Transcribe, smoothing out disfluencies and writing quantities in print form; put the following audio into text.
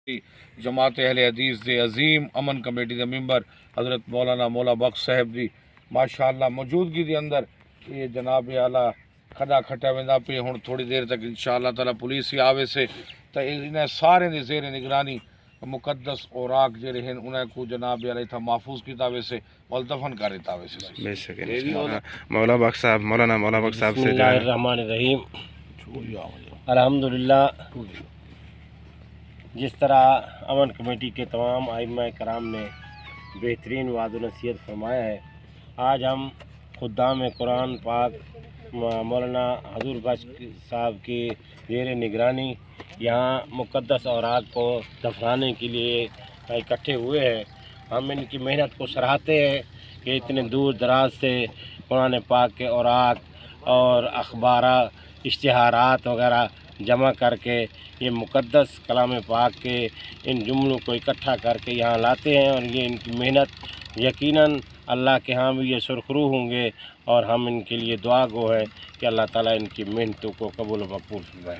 جماعت اہل حدیث دے عظیم امن کمیٹی دے ممبر حضرت مولانا مولا بخش صاحب دی ماشاءاللہ موجودگی دے اندر یہ جناب اعلیٰ کھڈا کھٹا ویندا پہ ہن تھوڑی دیر تک انشاءاللہ تعالی پولیس ہی آوے سے تو انہیں سارے دی زیر نگرانی مقدس اوراق جڑے ہیں انہیں کو جناب اعلیٰ تھا محفوظ کیتا ویسے والدفن کر دیتا ویسے بے شک مولا بخش صاحب مولانا مولا بخش صاحب سے بسم اللہ الرحمن الرحیم الحمدللہ جس طرح امن کمیٹی کے تمام ائمہ کرام نے بہترین وعظ و نصیحت فرمایا ہے، آج ہم خدام قرآن پاک مولانا حضور بخش صاحب کی زیر نگرانی یہاں مقدس اوراق کو دفنانے کے لیے اکٹھے ہوئے ہیں۔ ہم ان کی محنت کو سراہتے ہیں کہ اتنے دور دراز سے قرآن پاک کے اوراق اور اخبارات اشتہارات وغیرہ جمع کر کے یہ مقدس کلام پاک کے ان جملوں کو اکٹھا کر کے یہاں لاتے ہیں، اور یہ ان کی محنت یقیناً اللہ کے ہاں بھی یہ سرخرو ہوں گے، اور ہم ان کے لیے دعا گو ہے کہ اللہ تعالیٰ ان کی محنتوں کو قبول و مقبول فرمائے۔